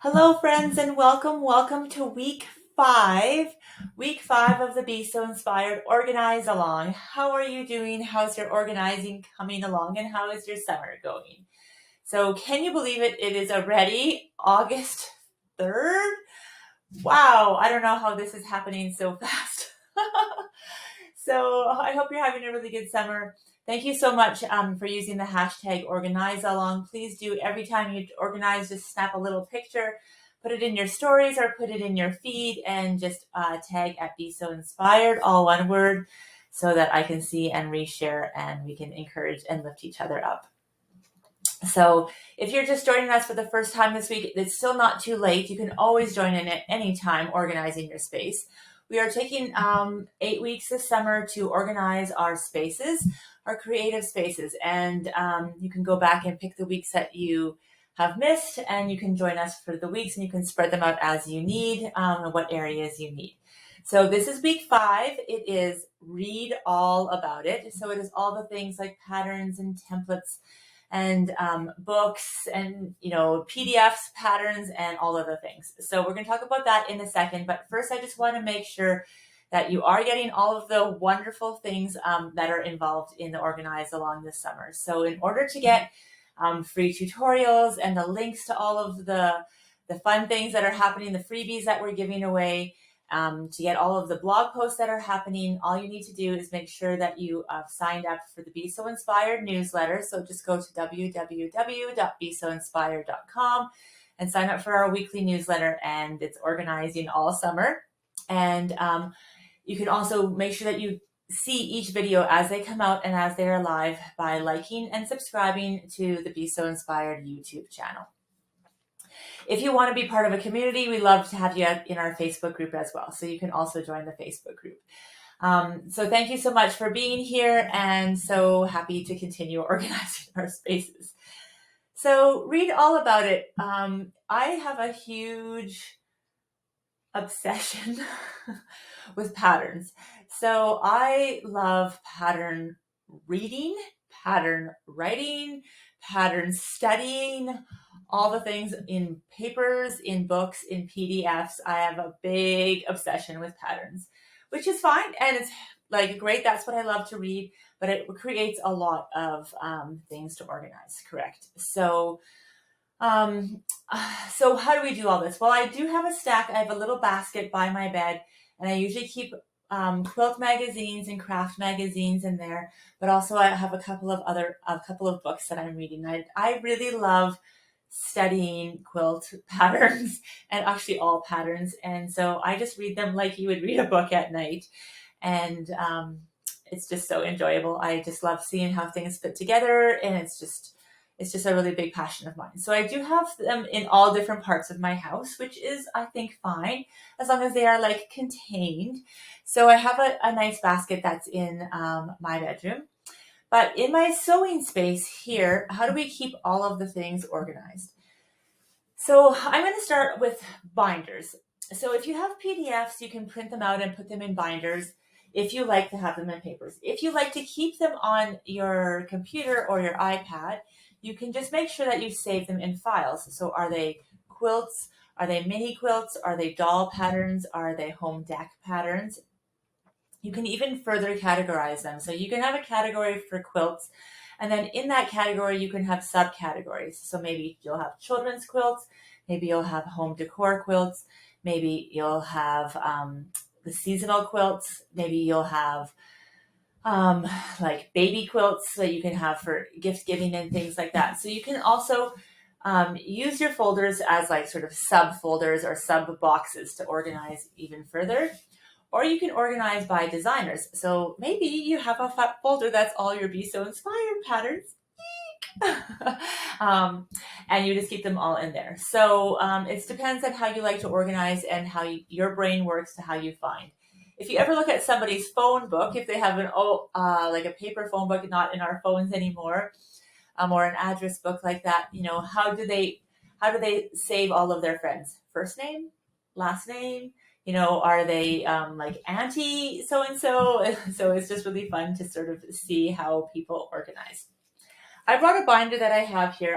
Hello, friends, and welcome to week five of the Be So Inspired Organize Along. How are you doing? How's your organizing coming along, and how is your summer going? So, can you believe it? It is already August 3rd. Wow, I don't know how this is happening so fast. So, I hope you're having a really good summer. Thank you so much for using the hashtag Organize Along. Please do, every time you organize, just snap a little picture, put it in your stories or put it in your feed, and just tag at Be So Inspired, all one word, so that I can see and reshare and we can encourage and lift each other up. So if you're just joining us for the first time this week, it's still not too late. You can always join in at any time organizing your space. We are taking 8 weeks this summer to organize our spaces, our creative spaces. And you can go back and pick the weeks that you have missed, and you can join us for the weeks, and you can spread them out as you need, and what areas you need. So this is week 5. It is read all about it. So it is all the things like patterns and templates and books and PDFs, patterns, and all of the things. So we're going to talk about that in a second. But first, I just want to make sure that you are getting all of the wonderful things that are involved in the Organize Along this summer. So in order to get free tutorials and the links to all of the fun things that are happening, the freebies that we're giving away, to get all of the blog posts that are happening, all you need to do is make sure that you have signed up for the Be So Inspired newsletter. So just go to www.besoinspired.com and sign up for our weekly newsletter, and it's organizing all summer. And you can also make sure that you see each video as they come out and as they are live by liking and subscribing to the Be So Inspired YouTube channel. If you want to be part of a community, we love to have you in our Facebook group as well. So you can also join the Facebook group. So thank you so much for being here, and so happy to continue organizing our spaces. So read all about it. I have a huge obsession with patterns. So I love pattern reading, pattern writing, pattern studying, all the things in papers, in books, in PDFs. I have a big obsession with patterns, which is fine. And it's like great. That's what I love to read, but it creates a lot of things to organize, correct? So how do we do all this? Well, I do have a stack. I have a little basket by my bed, and I usually keep quilt magazines and craft magazines in there, but also I have a couple of books that I'm reading. I really love studying quilt patterns and actually all patterns. And so I just read them like you would read a book at night. And it's just so enjoyable. I just love seeing how things fit together, and it's just a really big passion of mine. So I do have them in all different parts of my house, which is, I think, fine, as long as they are like contained. So I have a nice basket that's in my bedroom. But in my sewing space here, how do we keep all of the things organized? So I'm going to start with binders. So if you have PDFs, you can print them out and put them in binders if you like to have them in papers. If you like to keep them on your computer or your iPad, you can just make sure that you save them in files. So are they quilts? Are they mini quilts? Are they doll patterns? Are they home deck patterns? You can even further categorize them. So you can have a category for quilts, and then in that category, you can have subcategories. So maybe you'll have children's quilts, maybe you'll have home decor quilts, maybe you'll have the seasonal quilts, maybe you'll have like baby quilts that you can have for gift giving and things like that. So you can also use your folders as like sort of subfolders or sub boxes to organize even further. Or you can organize by designers. So maybe you have a folder that's all your Be So Inspired patterns. And you just keep them all in there. So it depends on how you like to organize and how your brain works to how you find. If you ever look at somebody's phone book, if they have like a paper phone book, not in our phones anymore, or an address book like that, how do they save all of their friends? First name, last name, are they like auntie so-and-so? So it's just really fun to sort of see how people organize. I brought a binder that I have here.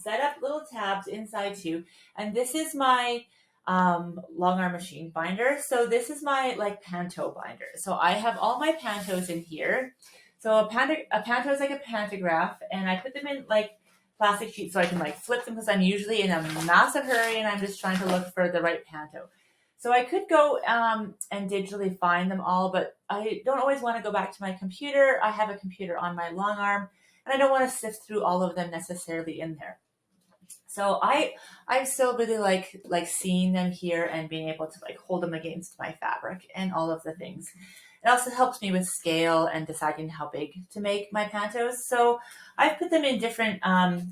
set up little tabs inside too. And this is my long arm machine binder. So this is my like panto binder. So I have all my pantos in here. So a panto is like a pantograph, and I put them in like plastic sheets so I can like flip them because I'm usually in a massive hurry and I'm just trying to look for the right panto. So I could go and digitally find them all, but I don't always want to go back to my computer. I have a computer on my long arm, and I don't want to sift through all of them necessarily in there. So I still really like seeing them here and being able to like hold them against my fabric and all of the things. It also helps me with scale and deciding how big to make my pantos. So I've put them in different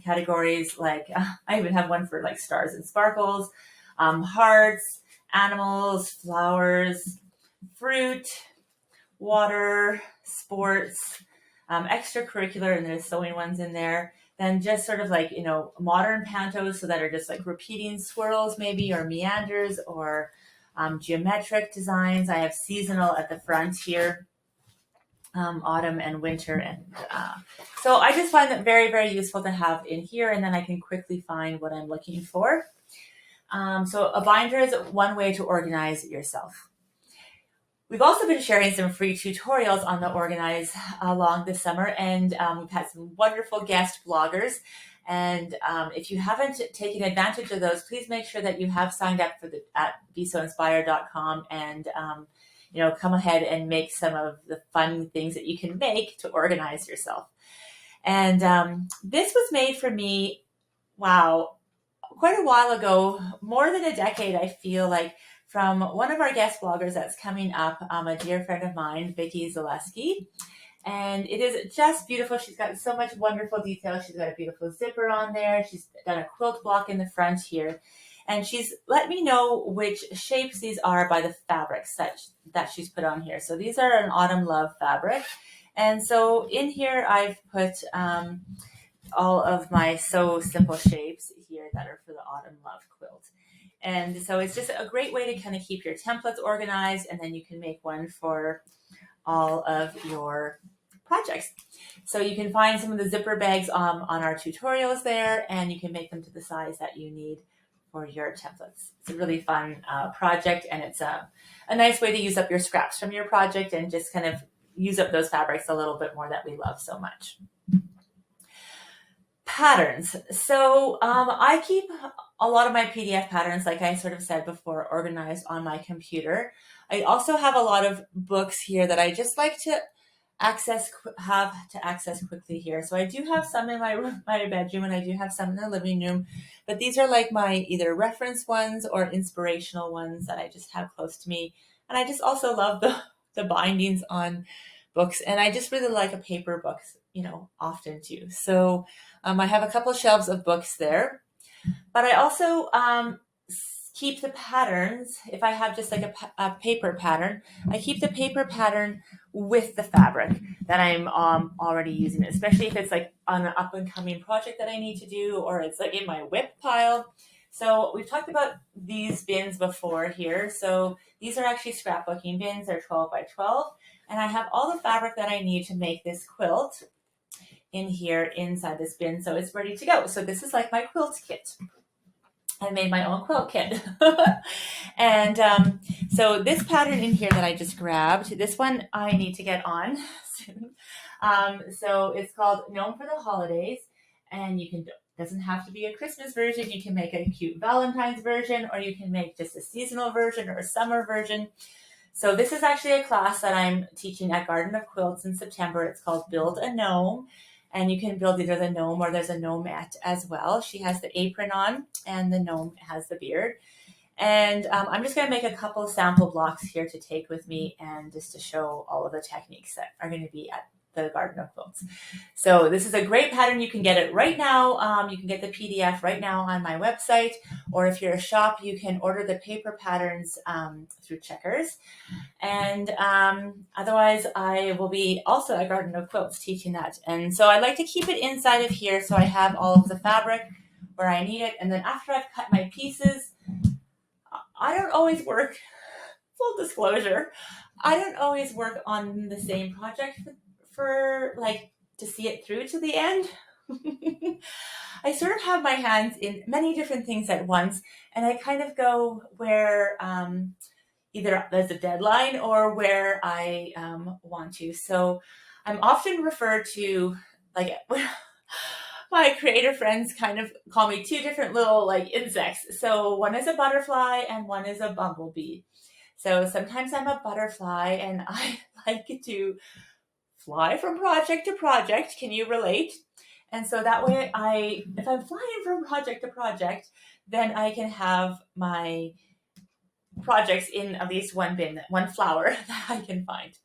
categories. Like I even have one for like stars and sparkles, hearts, animals, flowers, fruit, water, sports, extracurricular, and there's sewing ones in there. Then just sort of like, modern pantos, so that are just like repeating swirls maybe, or meanders, or geometric designs. I have seasonal at the front here, autumn and winter. And so I just find that very, very useful to have in here, and then I can quickly find what I'm looking for. So a binder is one way to organize yourself. We've also been sharing some free tutorials on the Organize along this summer, and we've had some wonderful guest bloggers. And if you haven't taken advantage of those, please make sure that you have signed up for at BeSewInspired.com, and come ahead and make some of the fun things that you can make to organize yourself. And this was made for me, wow, quite a while ago, more than a decade, I feel like, from one of our guest bloggers that's coming up, a dear friend of mine, Vicki Zaleski. And it is just beautiful. She's got so much wonderful detail. She's got a beautiful zipper on there. She's done a quilt block in the front here. And she's let me know which shapes these are by the fabrics that she's put on here. So these are an Autumn Love fabric. And so in here, I've put all of my So Simple shapes here that are for the Autumn Love quilt. And so it's just a great way to kind of keep your templates organized, and then you can make one for all of your projects. So you can find some of the zipper bags on our tutorials there, and you can make them to the size that you need for your templates. It's a really fun project, and it's a nice way to use up your scraps from your project and just kind of use up those fabrics a little bit more that we love so much. Patterns. So I keep a lot of my PDF patterns, like I sort of said before, organized on my computer. I also have a lot of books here that I just like to access quickly here. So I do have some in my bedroom, and I do have some in the living room, but these are like my either reference ones or inspirational ones that I just have close to me. And I just also love the bindings on books, and I just really like a paper book, often too. So I have a couple shelves of books there, but I also keep the patterns. If I have just like a paper pattern, I keep the paper pattern with the fabric that I'm already using, especially if it's like on an up and coming project that I need to do, or it's like in my WIP pile. So we've talked about these bins before here. So these are actually scrapbooking bins. They're 12 by 12. And I have all the fabric that I need to make this quilt in here inside this bin, so it's ready to go. So this is like my quilt kit. I made my own quilt kit. And so this pattern in here that I just grabbed, this one I need to get on soon. So it's called Gnome for the Holidays, and doesn't have to be a Christmas version. You can make a cute Valentine's version, or you can make just a seasonal version or a summer version. So this is actually a class that I'm teaching at Garden of Quilts in September. It's called Build a Gnome. And you can build either the gnome or there's a gnomette as well. She has the apron on, and the gnome has the beard. And I'm just going to make a couple sample blocks here to take with me, and just to show all of the techniques that are going to be at the Garden of Quilts. So this is a great pattern. You can get it right now. You can get the PDF right now on my website, or if you're a shop, you can order the paper patterns through Checkers. And otherwise, I will be also at Garden of Quilts teaching that. And so I like to keep it inside of here, so I have all of the fabric where I need it. And then after I've cut my pieces, I don't always work, full disclosure, I don't always work on the same project for like to see it through to the end. I sort of have my hands in many different things at once, and I kind of go where either there's a deadline or where I want to. So I'm often referred to, like, my creative friends kind of call me two different little like insects. So one is a butterfly and one is a bumblebee. So sometimes I'm a butterfly and I like to fly from project to project. Can you relate? And so that way if I'm flying from project to project, then I can have my projects in at least one bin, one flower that I can find.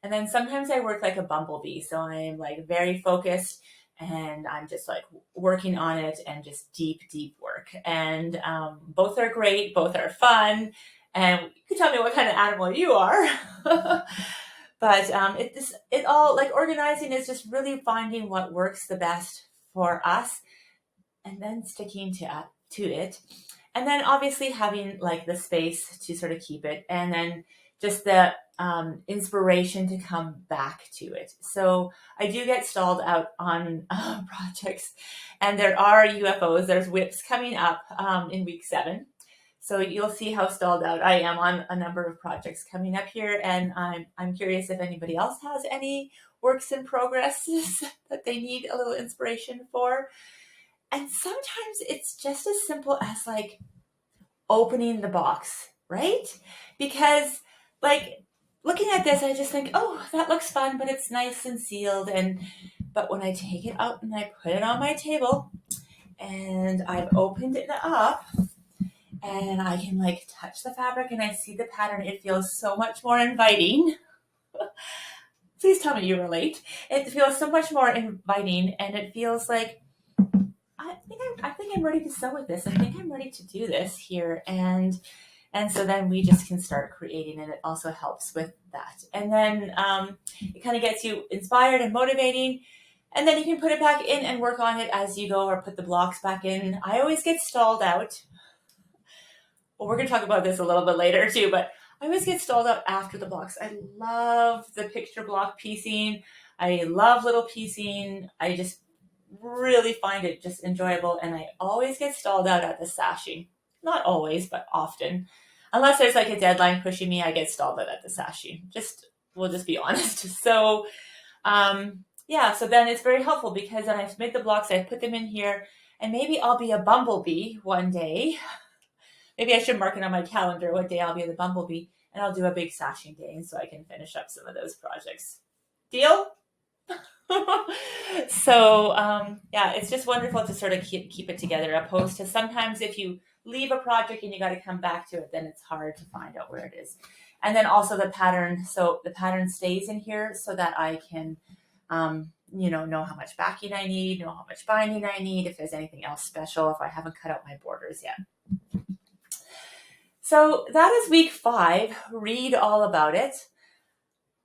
And then sometimes I work like a bumblebee. So I'm like very focused and I'm just like working on it and just deep, deep work. And both are great, both are fun. And you can tell me what kind of animal you are. But it all, like, organizing is just really finding what works the best for us and then sticking to it. And then obviously having like the space to sort of keep it, and then just the inspiration to come back to it. So I do get stalled out on projects, and there are UFOs, there's WIPs coming up in week 7. So you'll see how stalled out I am on a number of projects coming up here, and I'm curious if anybody else has any works in progress that they need a little inspiration for. And sometimes it's just as simple as like opening the box, right? Because like looking at this, I just think, oh, that looks fun, but it's nice and sealed. But when I take it out and I put it on my table and I've opened it up and I can like touch the fabric and I see the pattern, it feels so much more inviting. Please tell me you relate. It feels so much more inviting, and it feels like I think I'm ready to sew with this. I think I'm ready to do this here. And so then we just can start creating, and it also helps with that. And then it kind of gets you inspired and motivating. And then you can put it back in and work on it as you go, or put the blocks back in. I always get stalled out. Well, we're going to talk about this a little bit later too, but I always get stalled out after the blocks. I love the picture block piecing. I love little piecing. I just really find it just enjoyable, and I always get stalled out at the sashing. Not always, but often. Unless there's like a deadline pushing me, I get stalled out at the sashing. We'll just be honest. So yeah, so then it's very helpful because then I've made the blocks, I put them in here, and maybe I'll be a bumblebee one day. Maybe I should mark it on my calendar what day I'll be the bumblebee, and I'll do a big sashing day, and so I can finish up some of those projects. Deal? So yeah, it's just wonderful to sort of keep it together, opposed to sometimes if you leave a project and you got to come back to it, then it's hard to find out where it is. And then also the pattern. So the pattern stays in here so that I can know how much backing I need, know how much binding I need, if there's anything else special, if I haven't cut out my borders yet. So that is week 5. Read all about it.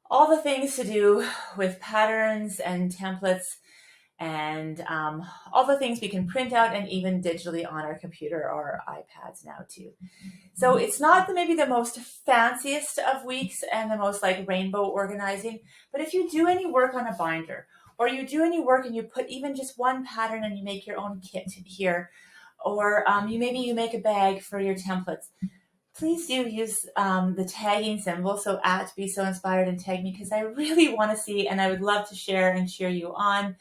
All the things to do with patterns and templates, and all the things we can print out and even digitally on our computer or iPads now too. So it's not maybe the most fanciest of weeks and the most like rainbow organizing, but if you do any work on a binder, or you do any work and you put even just one pattern and you make your own kit here, or you make a bag for your templates, please do use the tagging symbol, so at Be So Inspired, and tag me, because I really want to see, and I would love to share and cheer you on,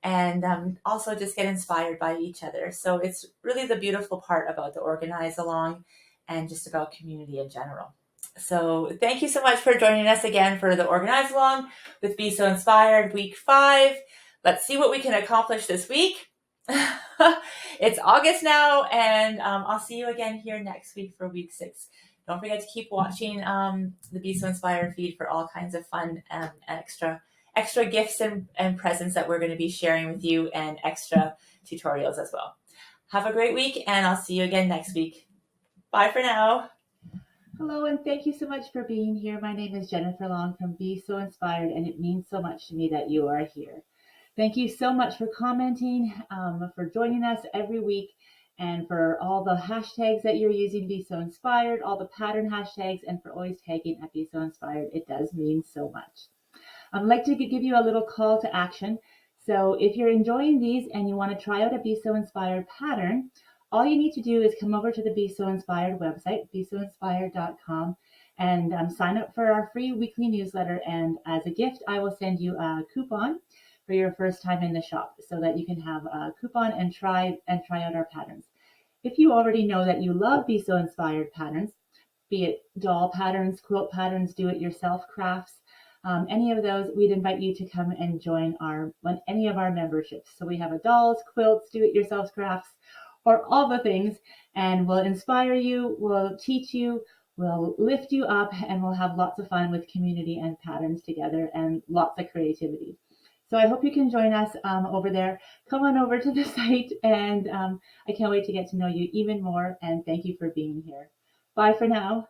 and also just get inspired by each other. So it's really the beautiful part about the Organize Along and just about community in general. So thank you so much for joining us again for the Organize Along with Be So Inspired week 5. Let's see what we can accomplish this week. It's August now, and I'll see you again here next week for week 6. Don't forget to keep watching the Be So Inspired feed for all kinds of fun and extra gifts and presents that we're going to be sharing with you, and extra tutorials as well. Have a great week, and I'll see you again next week. Bye for now. Hello, and thank you so much for being here. My name is Jennifer Long from Be So Inspired, and it means so much to me that you are here. Thank you so much for commenting, for joining us every week, and for all the hashtags that you're using, Be So Inspired, all the pattern hashtags, and for always tagging at Be So Inspired. It does mean so much. I'd like to give you a little call to action. So if you're enjoying these and you want to try out a Be So Inspired pattern, all you need to do is come over to the Be So Inspired website, besoinspired.com, and sign up for our free weekly newsletter. And as a gift, I will send you a coupon for your first time in the shop so that you can have a coupon and try out our patterns. If you already know that you love Be So Inspired patterns, be it doll patterns, quilt patterns, do-it-yourself crafts, any of those, we'd invite you to come and join any of our memberships. So we have a dolls, quilts, do-it-yourself crafts, or all the things, and we'll inspire you, we'll teach you, we'll lift you up, and we'll have lots of fun with community and patterns together and lots of creativity. So I hope you can join us over there. Come on over to the site, and I can't wait to get to know you even more, and thank you for being here. Bye for now.